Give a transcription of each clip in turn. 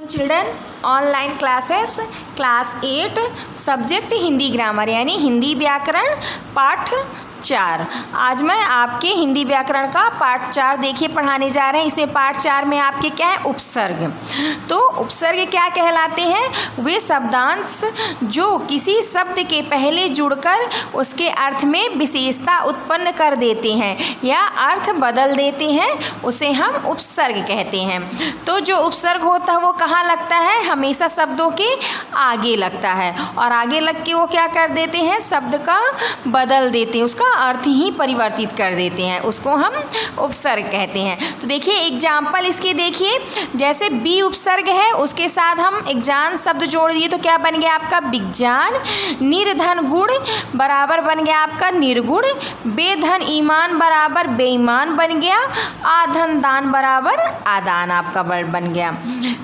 Children, online classes class 8 subject Hindi grammar यानी हिंदी व्याकरण पाठ 4। आज मैं आपके हिंदी व्याकरण का पाठ 4 देखिए पढ़ाने जा रहे हैं। इसमें पाठ 4 में आपके क्या है, उपसर्ग। तो उपसर्ग क्या कहलाते हैं? वे शब्दांश जो किसी शब्द के पहले जुड़कर उसके अर्थ में विशेषता उत्पन्न कर देते हैं या अर्थ बदल देते हैं, उसे हम उपसर्ग कहते हैं। तो जो उपसर्ग होता है वो कहाँ लगता है? हमेशा शब्दों के आगे लगता है और आगे लग के वो क्या कर देते हैं, शब्द का बदल देते हैं, उसका अर्थ ही परिवर्तित कर देते हैं, उसको हम उपसर्ग कहते हैं। तो देखिए एग्जाम्पल इसके देखिए, जैसे बी उपसर्ग है उसके साथ हम एक जान शब्द जोड़ दिए तो क्या बन गया आपका विज्ञान। निर्धन गुण बराबर बन गया आपका निर्गुण। बेधन ईमान बराबर बेईमान बन गया। आधन दान बराबर आदान आपका वर्ड बन गया।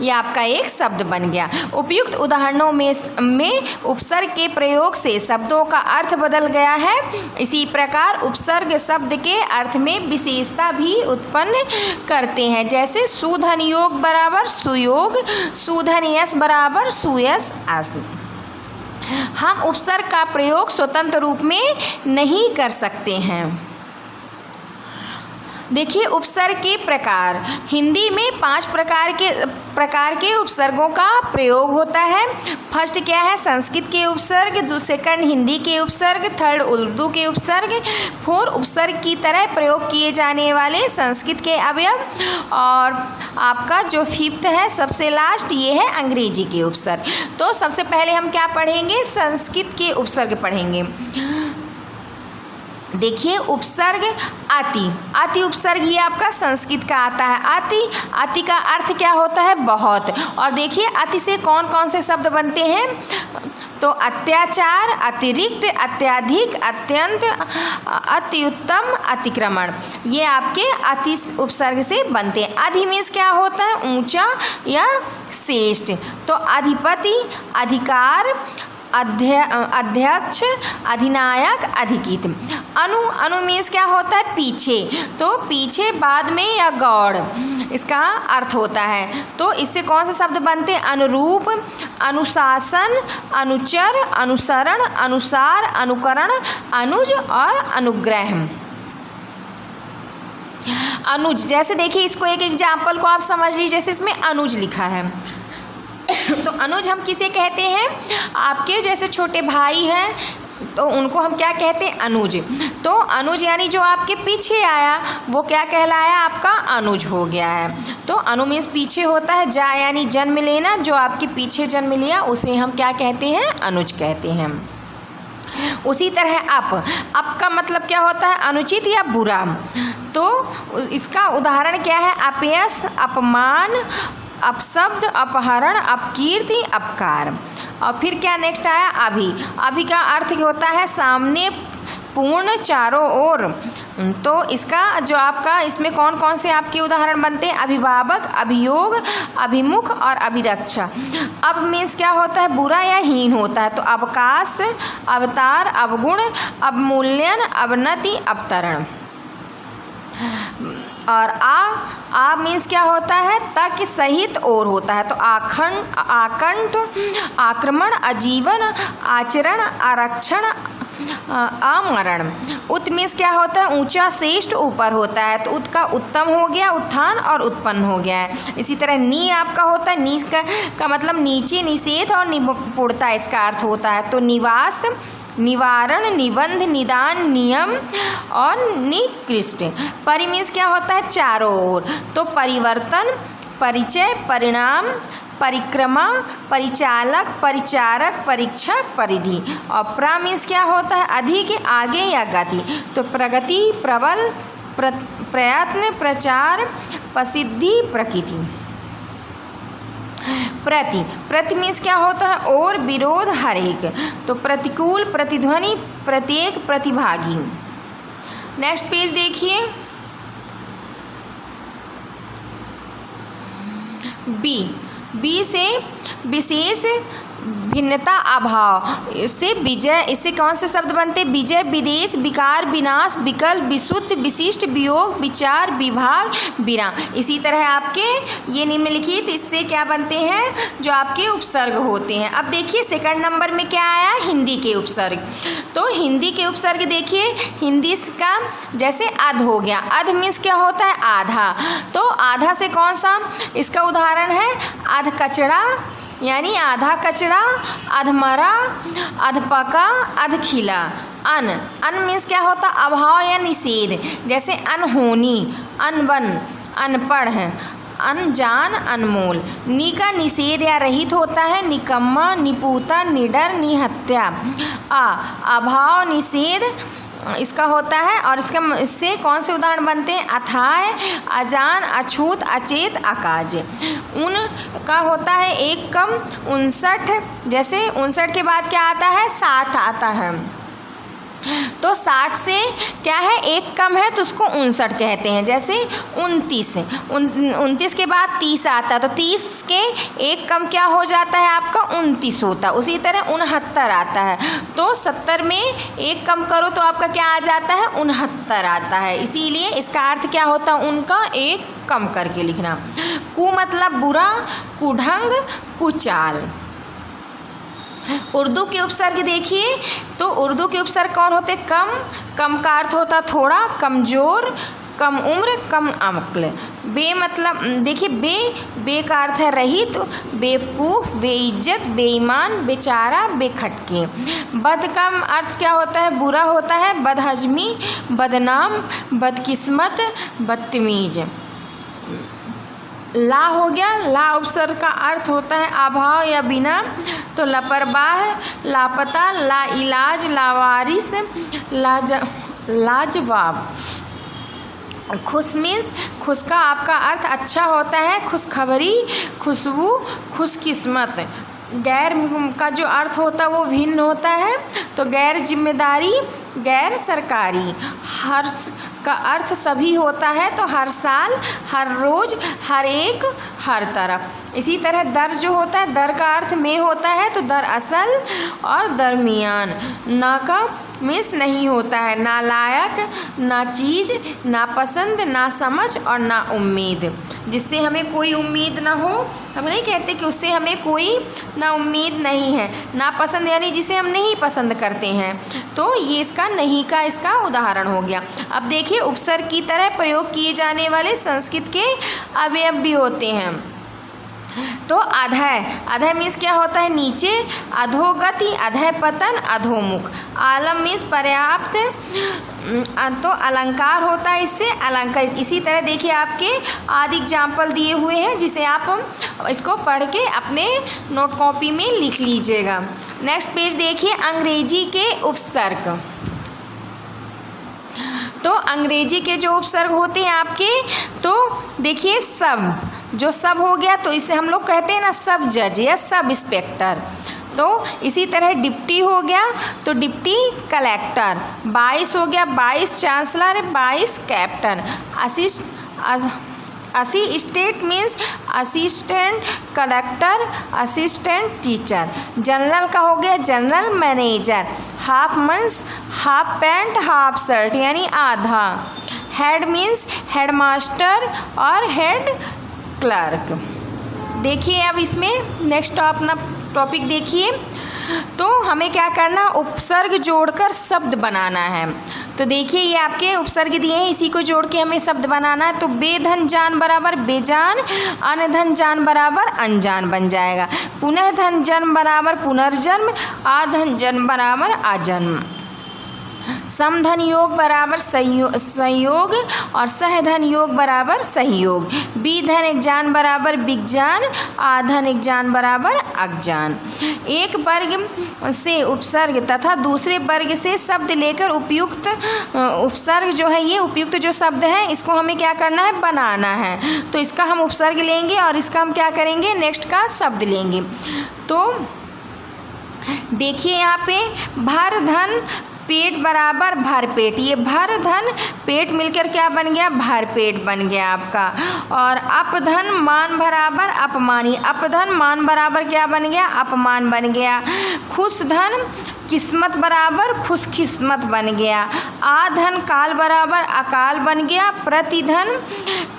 यह आपका एक शब्द बन गया। उपयुक्त उदाहरणों में उपसर्ग के प्रयोग से शब्दों का अर्थ बदल गया है। इसी प्रकार उपसर्ग शब्द के अर्थ में विशेषता भी उत्पन्न करते हैं। जैसे सुधन योग बराबर सुयोग, सुधन यश बराबर सुयश आदि। हम उपसर्ग का प्रयोग स्वतंत्र रूप में नहीं कर सकते हैं। देखिए उपसर्ग के प्रकार, हिंदी में 5 प्रकार के उपसर्गों का प्रयोग होता है। फर्स्ट क्या है, संस्कृत के उपसर्ग। सेकंड हिंदी के उपसर्ग। थर्ड उर्दू के उपसर्ग। 4 उपसर्ग की तरह प्रयोग किए जाने वाले संस्कृत के अवयव। और आपका जो 5th है सबसे लास्ट, ये है अंग्रेजी के उपसर्ग। तो सबसे पहले हम क्या पढ़ेंगे, संस्कृत के उपसर्ग पढ़ेंगे। देखिए उपसर्ग अति। अति उपसर्ग ये आपका संस्कृत का आता है। अति का अर्थ क्या होता है, बहुत। और देखिए अति से कौन कौन से शब्द बनते हैं, तो अत्याचार, अतिरिक्त, अत्याधिक, अत्यंत, अति उत्तम, अतिक्रमण, ये आपके अति उपसर्ग से बनते हैं। अधि मीन्स क्या होता है, ऊंचा या श्रेष्ठ। तो अधिपति, अधिकार, अध्यक्ष, अधिनायक, अधिकृत। अनु मीन्स क्या होता है, पीछे। तो पीछे, बाद में या गौड़, इसका अर्थ होता है। तो इससे कौन से शब्द बनते हैं, अनुरूप, अनुशासन, अनुचर, अनुसरण, अनुसार, अनुकरण, अनुज और अनुग्रह। अनुज, जैसे देखिए इसको एक एग्जाम्पल को आप समझ लीजिए। जैसे इसमें अनुज लिखा है तो अनुज हम किसे कहते हैं, आपके जैसे छोटे भाई हैं तो उनको हम क्या कहते हैं, अनुज। तो अनुज यानी जो आपके पीछे आया वो क्या कहलाया, आपका अनुज हो गया है। तो अनु मीन्स पीछे होता है। जा यानी जन्म लेना, जो आपके पीछे जन्म लिया उसे हम क्या कहते हैं, अनुज कहते हैं। उसी तरह अप का मतलब क्या होता है, अनुचित या बुरा। तो इसका उदाहरण क्या है, अपयश, अपमान, अपशब्द, अपहरण, अपकीर्ति, अपकार। और फिर क्या नेक्स्ट आया, अभी का अर्थ होता है सामने, पूर्ण, चारों ओर। तो इसका जो आपका इसमें कौन कौन से आपके उदाहरण बनते हैं, अभिभावक, अभियोग, अभिमुख और अभिरक्षा। अब मीन्स क्या होता है, बुरा या हीन होता है। तो अवकाश, अवतार, अवगुण, अवमूल्यन, अवनति, अवतरण। और आ मीन्स क्या होता है, तक सहित और होता है। तो आकंठ, आक्रमण, आजीवन, आचरण, आरक्षण, आमरण। उत मीन्स क्या होता है, ऊंचा, श्रेष्ठ, ऊपर होता है। तो उत का उत्तम हो गया, उत्थान और उत्पन्न हो गया है। इसी तरह नी आपका होता है, नी का मतलब नीचे, निषेध और निपुणता इसका अर्थ होता है। तो निवास, निवारण, निबंध, निदान, नियम और निकृष्ट। परि मीन्स क्या होता है, चारों ओर। तो परिवर्तन, परिचय, परिणाम, परिक्रमा, परिचालक, परिचारक, परीक्षा, परिधि। और प्रा मीन्स क्या होता है, अधिक, आगे या गति। तो प्रगति, प्रबल, प्रयत्न, प्रचार, प्रसिद्धि, प्रकृति। प्रति मीन्स क्या होता है, और, विरोध, हर एक। तो प्रतिकूल, प्रतिध्वनि, प्रत्येक, प्रतिभागी। नेक्स्ट पेज देखिए, बी से विशेष भिन्नता, अभाव। इससे विजय, इससे कौन से शब्द बनते? विजय, विदेश, विकार, विनाश, विकल्प, विशुद्ध, विशिष्ट, वियोग, विचार, विभाग, विराम। इसी तरह आपके ये निम्नलिखित इससे क्या बनते हैं? जो आपके उपसर्ग होते हैं। अब देखिए सेकंड नंबर में क्या आया? हिंदी के उपसर्ग। तो हिंदी के उपसर्ग देखिए, हिंदी का जैसे अध हो गया। अध मीन्स क्या होता है? आधा। तो आधा से कौन सा इसका उदाहरण है? अध कचड़ा, यानी आधा कचड़ा, अधमरा, अधपका, अधखिला। अन, अन मीन्स क्या होता? अभाव या निषेध। जैसे अनहोनी, अनबन, अनपढ़, अनजान, अनमोल। नि का निषेध या रहित होता है। निकम्मा, निपुता, निडर, निहत्या। अभाव, निषेध इसका होता है। और इससे कौन से उदाहरण बनते हैं? अथाय, अजान, अछूत, अचेत, अकाज। उन का होता है एक कम, 59। जैसे 59 के बाद क्या आता है? 60 आता है। तो 60 से क्या है? एक कम है तो उसको 59 कहते हैं। जैसे 29, 29 के बाद 30 आता है, तो 30 के एक कम क्या हो जाता है आपका? 29 होता है। उसी तरह 69 आता है। तो 70 में एक कम करो तो आपका क्या आ जाता है? 69 आता है। इसीलिए इसका अर्थ क्या होता है? उनका एक कम करके लिखना। कु मतलब बुरा, कुढंग, कुचाल। उर्दू के उपसर्ग देखिए, तो उर्दू के उपसर्ग कौन होते? कम, कम का अर्थ होता थोड़ा, कमज़ोर, कम उम्र, कम अक्ल। बे मतलब देखिए, बे का अर्थ है रहित, बेवकूफ़, बेइज्जत, बेईमान, बेचारा, बेखटके। बद का अर्थ क्या होता है? बुरा होता है। बदहजमी, बदनाम, बदकिस्मत, बदतमीज। ला हो गया, ला उपसर्ग का अर्थ होता है अभाव या बिना। तो लापरवाह, लापता, लाइलाज, लावारिस, लाजवाब। खुश मीन्स, खुश का आपका अर्थ अच्छा होता है। खुशखबरी, खुशबू, खुशकिस्मत। गैर का जो अर्थ होता है वो भिन्न होता है। तो गैर जिम्मेदारी, गैर सरकारी। हर्ष का अर्थ सभी होता है। तो हर साल, हर रोज़, हर एक, हर तरफ। इसी तरह दर जो होता है, दर का अर्थ में होता है। तो दरअसल और दरमियान। ना का मीन्स नहीं होता है। नालायक, ना चीज़, ना पसंद, ना समझ और ना उम्मीद। जिससे हमें कोई उम्मीद ना हो, हम नहीं कहते कि उससे हमें कोई ना उम्मीद नहीं है। ना पसंद यानी जिसे हम नहीं पसंद करते हैं। तो ये इसका नहीं का इसका उदाहरण हो गया। अब देखिए उपसर्ग की तरह प्रयोग किए जाने वाले संस्कृत के अवयव भी होते हैं। तो अधय, अधय मीन्स क्या होता है? नीचे, अधोगति, अधय पतन, अधोमुख। आलम मीन्स पर्याप्त। तो अलंकार होता है इससे, अलंकार। इसी तरह देखिए आपके आदि एग्जाम्पल दिए हुए हैं, जिसे आप इसको पढ़ के अपने नोट कॉपी में लिख लीजिएगा। नेक्स्ट पेज देखिए, अंग्रेजी के उपसर्ग। तो अंग्रेजी के जो उपसर्ग होते हैं आपके, तो देखिए सब, जो सब हो गया तो इसे हम लोग कहते हैं ना सब जज या सब इंस्पेक्टर। तो इसी तरह डिप्टी हो गया तो डिप्टी कलेक्टर। 22 हो गया, 22 chancellor, 22 captain. Assistant means assistant collector, assistant teacher. General का हो गया general manager. Half means half pant, half shirt यानी आधा। हेड मीन्स हेड मास्टर और हेड क्लर्क। देखिए अब इसमें नेक्स्ट अपना टॉपिक देखिए। तो हमें क्या करना? उपसर्ग जोड़कर शब्द बनाना है। तो देखिए ये आपके उपसर्ग दिए हैं, इसी को जोड़ के हमें शब्द बनाना है। तो बेधन जान बराबर बेजान, अनधन जान बराबर अनजान बन जाएगा। पुनः धन जन्म बराबर पुनर्जन्म, आधन जन्म बराबर आजन्म। समधन योग बराबर संयोग और सहधन योग बराबर सहयोग। विधन एकजान बराबर विज्ञान, आधन एकजान बराबर अज्ञान। एक वर्ग से उपसर्ग तथा दूसरे वर्ग से शब्द लेकर उपयुक्त उपसर्ग जो है, ये उपयुक्त जो शब्द है इसको हमें क्या करना है? बनाना है। तो इसका हम उपसर्ग लेंगे और इसका हम क्या करेंगे? नेक्स्ट का शब्द लेंगे। तो देखिए यहाँ पे भर धन पेट बराबर भर पेट, ये भर धन पेट मिलकर क्या बन गया, भर पेट बन गया आपका। और अपधन मान बराबर अपमान, ये अपधन मान बराबर क्या बन गया, अपमान बन गया। खुश धन किस्मत बराबर खुश किस्मत बन गया। आधन काल बराबर अकाल बन गया। प्रतिधन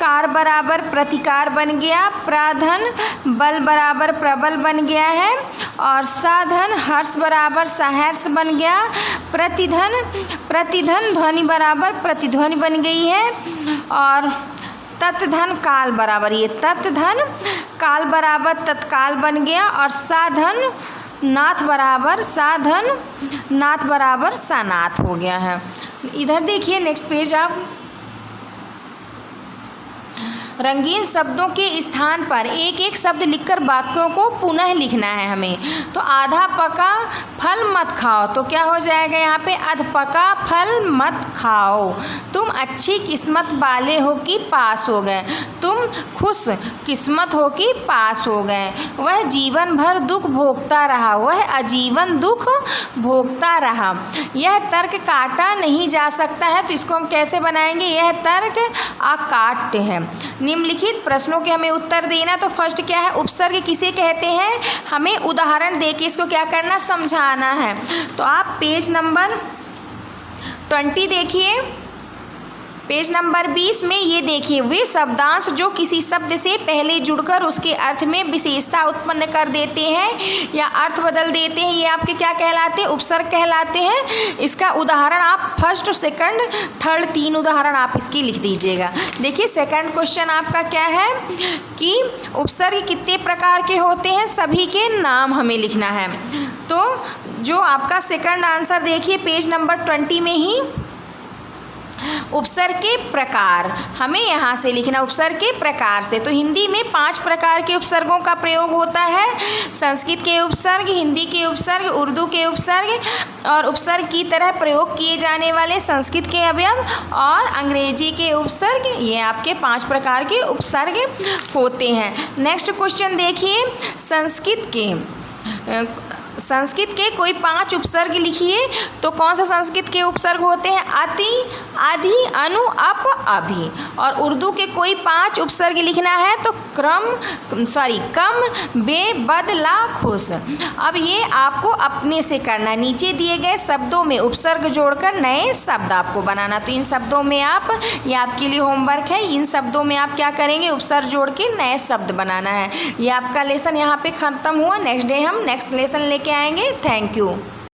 कार बराबर प्रतिकार बन गया। प्राधन बल बराबर प्रबल बन गया है। और साधन हर्ष बराबर सहर्ष बन गया। प्रतिधन ध्वनि बराबर प्रतिध्वनि बन गई है। और तत्धन काल बराबर, ये तत्धन काल बराबर तत्काल बन गया। और साधन नाथ बराबर सानाथ हो गया है। इधर देखिए नेक्स्ट पेज आप, रंगीन शब्दों के स्थान पर एक एक शब्द लिखकर वाक्यों को पुनः लिखना है हमें। तो आधा पका फल मत खाओ, तो क्या हो जाएगा यहाँ पे, अध पका फल मत खाओ। तुम अच्छी किस्मत वाले हो कि पास हो गए, तुम खुश किस्मत हो कि पास हो गए। वह जीवन भर दुख भोगता रहा, वह आजीवन दुख भोगता रहा। यह तर्क काटा नहीं जा सकता है, तो इसको हम कैसे बनाएंगे, यह तर्क अकाट्य है। निम्नलिखित प्रश्नों के हमें उत्तर देना। तो फर्स्ट क्या है, उपसर्ग किसे कहते हैं, हमें उदाहरण देके इसको क्या करना, समझाना है। तो आप पेज नंबर 20 देखिए, पेज नंबर 20 में ये देखिए, वे शब्दांश जो किसी शब्द से पहले जुड़कर उसके अर्थ में विशेषता उत्पन्न कर देते हैं या अर्थ बदल देते हैं, ये आपके क्या कहलाते हैं, उपसर्ग कहलाते हैं। इसका उदाहरण आप फर्स्ट और सेकंड थर्ड 3 उदाहरण आप इसकी लिख दीजिएगा। देखिए सेकंड क्वेश्चन आपका क्या है कि उपसर्ग कितने प्रकार के होते हैं, सभी के नाम हमें लिखना है। तो जो आपका सेकंड आंसर देखिए पेज नंबर 20 में ही, उपसर्ग के प्रकार हमें यहाँ से लिखना, उपसर्ग के प्रकार से। तो हिंदी में 5 प्रकार के उपसर्गों का प्रयोग होता है, संस्कृत के उपसर्ग, हिंदी के उपसर्ग, उर्दू के उपसर्ग और उपसर्ग की तरह प्रयोग किए जाने वाले संस्कृत के अवयव और अंग्रेजी के उपसर्ग, ये आपके 5 प्रकार के उपसर्ग होते हैं। नेक्स्ट क्वेश्चन देखिए, संस्कृत के कोई 5 उपसर्ग लिखिए। तो कौन सा संस्कृत के उपसर्ग होते हैं, अति, अधि, अनु, अप, अभि। और उर्दू के कोई 5 उपसर्ग लिखना है, तो कम, बे, बद, ला, खुश। अब ये आपको अपने से करना, नीचे दिए गए शब्दों में उपसर्ग जोड़कर नए शब्द आपको बनाना। तो इन शब्दों में आप, ये आपके लिए होमवर्क है, इन शब्दों में आप क्या करेंगे, उपसर्ग जोड़ के नए शब्द बनाना है। ये आपका लेसन यहाँ पे ख़त्म हुआ। नेक्स्ट डे हम नेक्स्ट लेसन लेके आएंगे। Thank you.